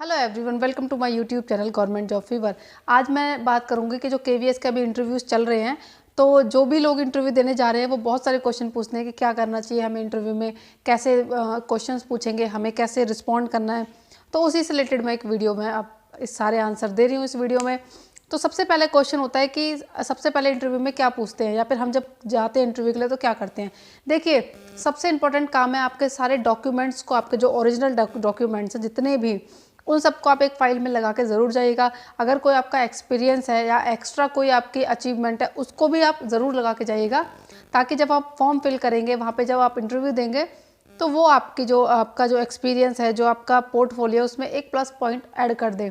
Hello everyone, welcome to my YouTube channel government job fever. आज मैं बात करूंगी कि जो केवीएस के अभी इंटरव्यूज़ चल रहे हैं, तो जो भी लोग इंटरव्यू देने जा रहे हैं वो बहुत सारे क्वेश्चन पूछते हैं कि क्या करना चाहिए हमें इंटरव्यू में, कैसे क्वेश्चंस पूछेंगे, हमें कैसे रिस्पॉन्ड करना है। तो उसी से रिलेटेड मैं एक वीडियो में अब इस सारे आंसर दे रही हूँ इस वीडियो में। तो सबसे पहले क्वेश्चन होता है कि सबसे पहले इंटरव्यू में क्या पूछते हैं, या फिर हम जब जाते हैं इंटरव्यू के लिए तो क्या करते हैं। देखिए, सबसे इंपॉर्टेंट काम है आपके सारे डॉक्यूमेंट्स को, आपके जो ओरिजिनल डॉक्यूमेंट्स हैं जितने भी, उन सबको आप एक फ़ाइल में लगा के ज़रूर जाइएगा। अगर कोई आपका एक्सपीरियंस है या एक्स्ट्रा कोई आपकी अचीवमेंट है उसको भी आप ज़रूर लगा के जाइएगा, ताकि जब आप फॉर्म फिल करेंगे वहाँ पे जब आप इंटरव्यू देंगे तो वो आपका जो एक्सपीरियंस है, जो आपका पोर्टफोलियो, उसमें एक प्लस पॉइंट ऐड कर दे।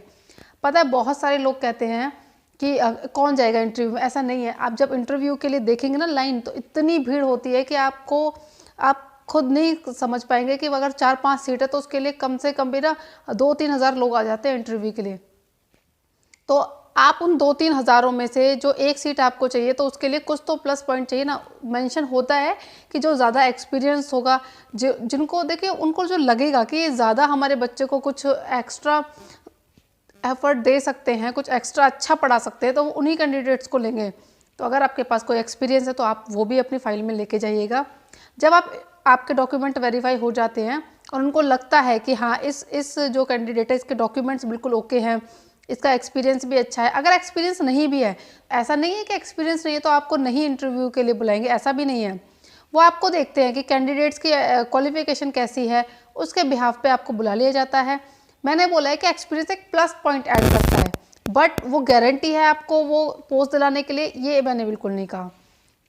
पता है, बहुत सारे लोग कहते हैं कि कौन जाएगा इंटरव्यू में। ऐसा नहीं है। आप जब इंटरव्यू के लिए देखेंगे ना लाइन, तो इतनी भीड़ होती है कि आप खुद नहीं समझ पाएंगे कि अगर 4-5 सीट है तो उसके लिए कम से कम भी ना 2-3 हज़ार लोग आ जाते हैं इंटरव्यू के लिए। तो आप उन 2-3 हज़ारों में से जो एक सीट आपको चाहिए, तो उसके लिए कुछ तो प्लस पॉइंट चाहिए ना। मेंशन होता है कि जो ज़्यादा एक्सपीरियंस होगा, जिनको देखिए उनको जो लगेगा कि ज़्यादा हमारे बच्चे को कुछ एक्स्ट्रा एफर्ट दे सकते हैं, कुछ एक्स्ट्रा अच्छा पढ़ा सकते हैं, तो उन्हीं कैंडिडेट्स को लेंगे। तो अगर आपके पास कोई एक्सपीरियंस है तो आप वो भी अपनी फाइल में लेके जाइएगा। जब आपके डॉक्यूमेंट वेरीफाई हो जाते हैं और उनको लगता है कि हाँ, इस जो कैंडिडेट है इसके डॉक्यूमेंट्स बिल्कुल ओके हैं, इसका एक्सपीरियंस भी अच्छा है। अगर एक्सपीरियंस नहीं भी है, ऐसा नहीं है कि एक्सपीरियंस नहीं है तो आपको नहीं इंटरव्यू के लिए बुलाएंगे, ऐसा भी नहीं है। वो आपको देखते हैं कि कैंडिडेट्स की क्वालिफिकेशन कैसी है, उसके बिहाफ पे आपको बुला लिया जाता है। मैंने बोला है कि एक्सपीरियंस एक प्लस पॉइंट ऐड करता है, बट वो गारंटी है आपको वो पोस्ट दिलाने के लिए, ये मैंने बिल्कुल नहीं कहा।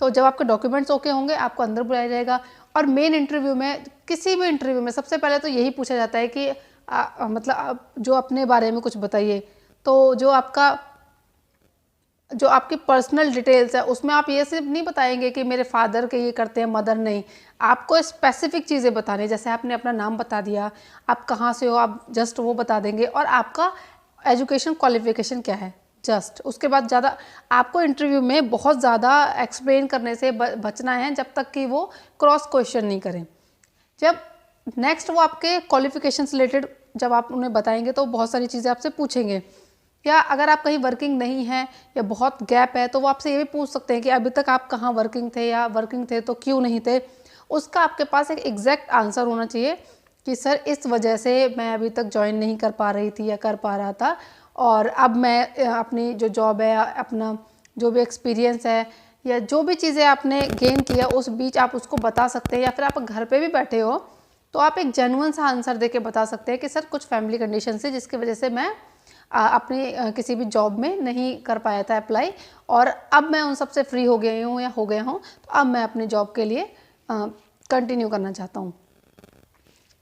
तो जब आपके डॉक्यूमेंट्स ओके होंगे आपको अंदर बुलाया जाएगा। और मेन इंटरव्यू में, किसी भी इंटरव्यू में सबसे पहले तो यही पूछा जाता है कि मतलब आप जो अपने बारे में कुछ बताइए। तो जो आपकी पर्सनल डिटेल्स है उसमें आप ये सिर्फ नहीं बताएंगे कि मेरे फादर के ये करते हैं, मदर नहीं। आपको स्पेसिफिक चीज़ें बतानी, जैसे आपने अपना नाम बता दिया, आप कहाँ से हो, आप जस्ट वो बता देंगे, और आपका एजुकेशन क्वालिफिकेशन क्या है, जस्ट। उसके बाद ज़्यादा आपको इंटरव्यू में बहुत ज़्यादा एक्सप्लेन करने से बचना है, जब तक कि वो क्रॉस क्वेश्चन नहीं करें। जब नेक्स्ट वो आपके क्वालिफिकेशन से रिलेटेड जब आप उन्हें बताएंगे तो बहुत सारी चीज़ें आपसे पूछेंगे। या अगर आप कहीं वर्किंग नहीं हैं या बहुत गैप है तो वो आपसे ये भी पूछ सकते हैं कि अभी तक आप कहाँ वर्किंग थे, या वर्किंग थे तो क्यों नहीं थे। उसका आपके पास एक एग्जैक्ट आंसर होना चाहिए कि सर इस वजह से मैं अभी तक ज्वाइन नहीं कर पा रही थी या कर पा रहा था, और अब मैं अपनी जो जॉब है, अपना जो भी एक्सपीरियंस है, या जो भी चीज़ें आपने गेन किया उस बीच आप उसको बता सकते हैं। या फिर आप घर पे भी बैठे हो तो आप एक जेन्युइन सा आंसर दे के बता सकते हैं कि सर कुछ फैमिली कंडीशन से जिसकी वजह से मैं अपनी किसी भी जॉब में नहीं कर पाया था अप्लाई, और अब मैं उन सब से फ्री हो गई हूँ या हो गया हूँ, तो अब मैं अपनी जॉब के लिए कंटिन्यू करना चाहता हूँ।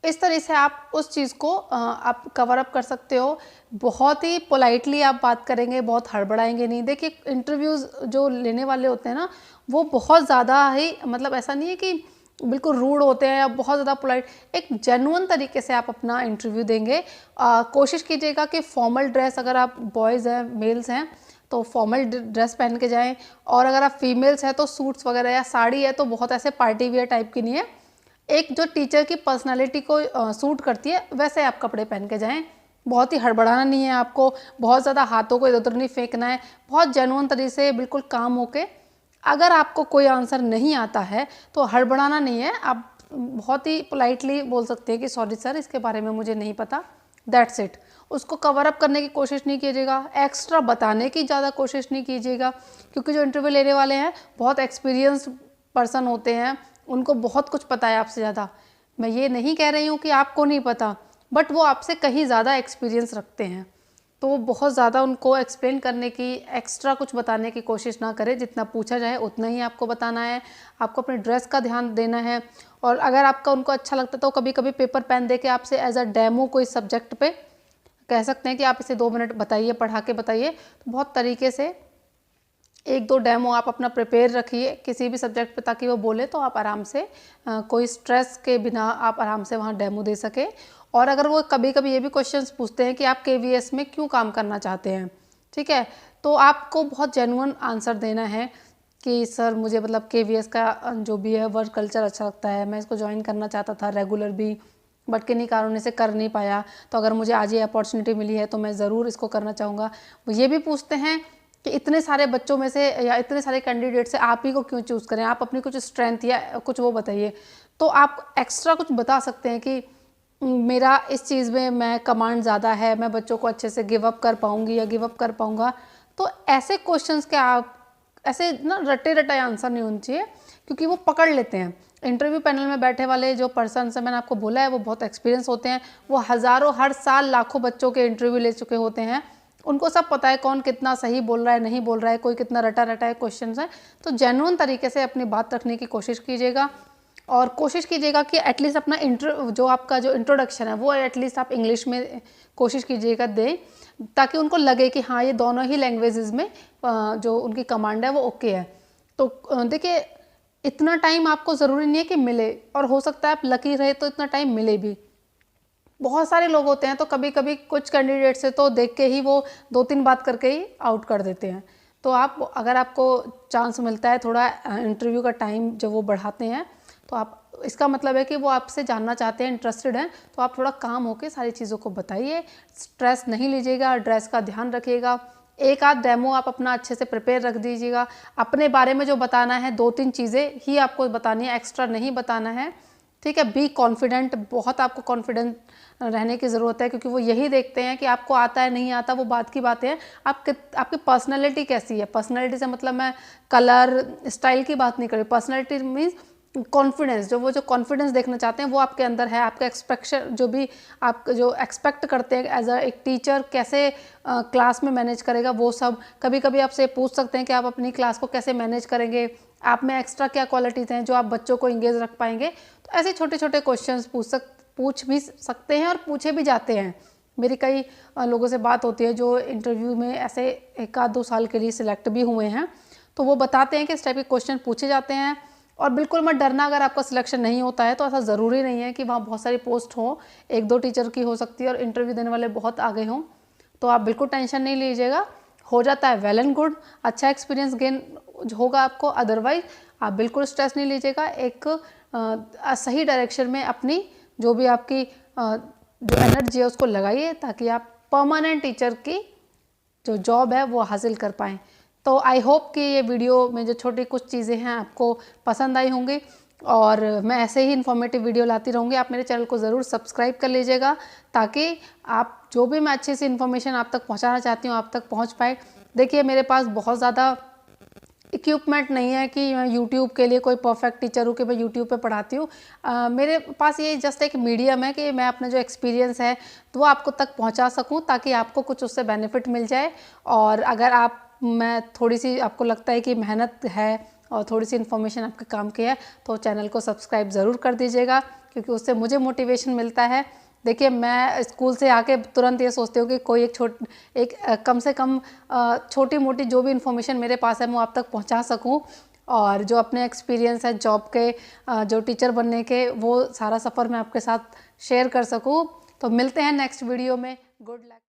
इस तरह से आप उस चीज़ को आप कवर अप कर सकते हो। बहुत ही पोलाइटली आप बात करेंगे, बहुत हड़बड़ाएंगे नहीं। देखिए, इंटरव्यूज़ जो लेने वाले होते हैं ना, वो बहुत ज़्यादा ही, मतलब ऐसा नहीं है कि बिल्कुल रूड होते हैं या बहुत ज़्यादा पोलाइट। एक जेन्युइन तरीके से आप अपना इंटरव्यू देंगे। कोशिश कीजिएगा कि फॉर्मल ड्रेस, अगर आप बॉयज़ हैं, मेल्स हैं, तो फॉर्मल ड्रेस पहन के जाएं। और अगर आप फीमेल्स हैं तो सूट्स वगैरह, या साड़ी है तो बहुत ऐसे पार्टी वियर टाइप की नहीं है, एक जो टीचर की पर्सनालिटी को सूट करती है वैसे आप कपड़े पहन के जाएं। बहुत ही हड़बड़ाना नहीं है आपको, बहुत ज़्यादा हाथों को इधर उधर नहीं फेंकना है, बहुत जेन्युइन तरीके से बिल्कुल काम होके। अगर आपको कोई आंसर नहीं आता है तो हड़बड़ाना नहीं है, आप बहुत ही पोलाइटली बोल सकते हैं कि सॉरी सर, इसके बारे में मुझे नहीं पता, दैट्स इट। उसको कवर अप करने की कोशिश नहीं कीजिएगा, एक्स्ट्रा बताने की ज़्यादा कोशिश नहीं कीजिएगा, क्योंकि जो इंटरव्यू लेने वाले हैं बहुत एक्सपीरियंस्ड पर्सन होते हैं, उनको बहुत कुछ पता है आपसे ज़्यादा। मैं ये नहीं कह रही हूँ कि आपको नहीं पता, बट वो आपसे कहीं ज़्यादा एक्सपीरियंस रखते हैं, तो बहुत ज़्यादा उनको एक्सप्लेन करने की, एक्स्ट्रा कुछ बताने की कोशिश ना करें। जितना पूछा जाए उतना ही आपको बताना है। आपको अपने ड्रेस का ध्यान देना है, और अगर आपका उनको अच्छा लगता है तो कभी कभी पेपर पेन दे के आपसे एज अ डेमो कोई सब्जेक्ट पे कह सकते हैं कि आप इसे 2 मिनट बताइए, पढ़ा के बताइए। तो बहुत तरीके से 1-2 डेमो आप अपना प्रिपेयर रखिए किसी भी सब्जेक्ट पे, ताकि वो बोले तो आप आराम से कोई स्ट्रेस के बिना आप आराम से वहाँ डेमो दे सके। और अगर वो कभी कभी ये भी क्वेश्चंस पूछते हैं कि आप केवीएस में क्यों काम करना चाहते हैं, ठीक है, तो आपको बहुत जेन्युइन आंसर देना है कि सर मुझे मतलब केवीएस का जो भी है वर्क कल्चर अच्छा लगता है, मैं इसको ज्वाइन करना चाहता था रेगुलर भी, बट किन्हीं कारणों से कर नहीं पाया, तो अगर मुझे आज ये अपॉर्चुनिटी मिली है तो मैं ज़रूर इसको करना चाहूँगा। वो ये भी पूछते हैं कि इतने सारे बच्चों में से या इतने सारे कैंडिडेट से आप ही को क्यों चूज़ करें, आप अपनी कुछ स्ट्रेंथ या कुछ वो बताइए। तो आप एक्स्ट्रा कुछ बता सकते हैं कि मेरा इस चीज़ में मैं कमांड ज़्यादा है, मैं बच्चों को अच्छे से गिव अप कर पाऊँगी या गिव अप कर पाऊँगा। तो ऐसे क्वेश्चंस के आप ऐसे ना रटे रटाए आंसर नहीं होने चाहिए, क्योंकि वो पकड़ लेते हैं। इंटरव्यू पैनल में बैठे वाले जो पर्सन्स हैं, मैंने आपको बोला है, वो बहुत एक्सपीरियंस होते हैं। वो हज़ारों, हर साल लाखों बच्चों के इंटरव्यू ले चुके होते हैं। उनको सब पता है कौन कितना सही बोल रहा है, नहीं बोल रहा है, कोई कितना रटा रटाए क्वेश्चन है। तो जेन्युइन तरीके से अपनी बात रखने की कोशिश कीजिएगा और कोशिश कीजिएगा कि एटलीस्ट अपना जो आपका जो इंट्रोडक्शन है वो एटलीस्ट आप इंग्लिश में कोशिश कीजिएगा दें, ताकि उनको लगे कि हाँ, ये दोनों ही लैंग्वेजेस में जो उनकी कमांड है वो ओके है। तो देखिए, इतना टाइम आपको ज़रूरी नहीं है कि मिले, और हो सकता है आप लकी रहे तो इतना टाइम मिले भी। बहुत सारे लोग होते हैं, तो कभी कभी कुछ कैंडिडेट से तो देख के ही वो 2-3 बात करके ही आउट कर देते हैं। तो आप, अगर आपको चांस मिलता है थोड़ा इंटरव्यू का टाइम जब वो बढ़ाते हैं, तो आप, इसका मतलब है कि वो आपसे जानना चाहते हैं, इंटरेस्टेड हैं। तो आप थोड़ा काम होके सारी चीज़ों को बताइए, स्ट्रेस नहीं लीजिएगा, ड्रेस का ध्यान रखिएगा। एक आध डेमो आप अपना अच्छे से प्रिपेयर रख दीजिएगा। अपने बारे में जो बताना है 2-3 चीज़ें ही आपको बतानी है, एक्स्ट्रा नहीं बताना है, ठीक है। बी कॉन्फिडेंट, बहुत आपको कॉन्फिडेंट रहने की ज़रूरत है, क्योंकि वो यही देखते हैं कि आपको आता है नहीं आता, वो बात की बातें हैं। आपकी पर्सनैलिटी कैसी है। पर्सनैलिटी से मतलब मैं कलर स्टाइल की बात नहीं कर रही। पर्सनैलिटी मीन्स कॉन्फिडेंस, जो कॉन्फिडेंस देखना चाहते हैं वो आपके अंदर है। आपका एक्सपेक्शन, जो भी आप जो एक्सपेक्ट करते हैं एज एक टीचर, कैसे क्लास में मैनेज करेगा, वो सब। कभी कभी आपसे पूछ सकते हैं कि आप अपनी क्लास को कैसे मैनेज करेंगे, आप में एक्स्ट्रा क्या क्वालिटीज़ हैं जो आप बच्चों को इंगेज रख पाएंगे। तो ऐसे छोटे छोटे क्वेश्चंस पूछ भी सकते हैं और पूछे भी जाते हैं। मेरी कई लोगों से बात होती है जो इंटरव्यू में ऐसे 1-2 साल के लिए सिलेक्ट भी हुए हैं, तो वो बताते हैं कि इस टाइप के क्वेश्चन पूछे जाते हैं। और बिल्कुल मत डरना, अगर आपका सिलेक्शन नहीं होता है तो ऐसा ज़रूरी नहीं है कि वहाँ बहुत सारी पोस्ट हो, 1-2 टीचर की हो सकती है और इंटरव्यू देने वाले बहुत आगे हों। तो आप बिल्कुल टेंशन नहीं लीजिएगा, हो जाता है वेल एंड गुड, अच्छा एक्सपीरियंस गेन होगा आपको। अदरवाइज आप बिल्कुल स्ट्रेस नहीं लीजिएगा, एक सही डायरेक्शन में अपनी जो भी आपकी जो एनर्जी है उसको लगाइए, ताकि आप परमानेंट टीचर की जो जॉब है वो हासिल कर पाएँ। तो आई होप कि ये वीडियो में जो छोटी कुछ चीज़ें हैं आपको पसंद आई होंगी, और मैं ऐसे ही इन्फॉर्मेटिव वीडियो लाती रहूँगी। आप मेरे चैनल को ज़रूर सब्सक्राइब कर लीजिएगा, ताकि आप जो भी मैं अच्छी सी इन्फॉर्मेशन आप तक पहुँचाना चाहती हूँ आप तक पहुँच पाए। देखिए, मेरे पास बहुत ज़्यादा इक्विपमेंट नहीं है कि मैं यूट्यूब के लिए कोई परफेक्ट टीचर हूँ कि मैं यूट्यूब पे पढ़ाती हूँ। मेरे पास ये जस्ट एक मीडियम है कि मैं अपना जो एक्सपीरियंस है तो वो आपको तक पहुँचा सकूँ, ताकि आपको कुछ उससे बेनिफिट मिल जाए। और अगर मैं थोड़ी सी आपको लगता है कि मेहनत है और थोड़ी सी इन्फॉर्मेशन आपके काम की है, तो चैनल को सब्सक्राइब ज़रूर कर दीजिएगा, क्योंकि उससे मुझे मोटिवेशन मिलता है। देखिए, मैं स्कूल से आके तुरंत ये सोचती हूँ कि कोई कम से कम छोटी मोटी जो भी इन्फॉर्मेशन मेरे पास है मैं आप तक पहुँचा सकूँ, और जो अपने एक्सपीरियंस है जॉब के, जो टीचर बनने के, वो सारा सफ़र मैं आपके साथ शेयर कर सकूँ। तो मिलते हैं नेक्स्ट वीडियो में। Good luck.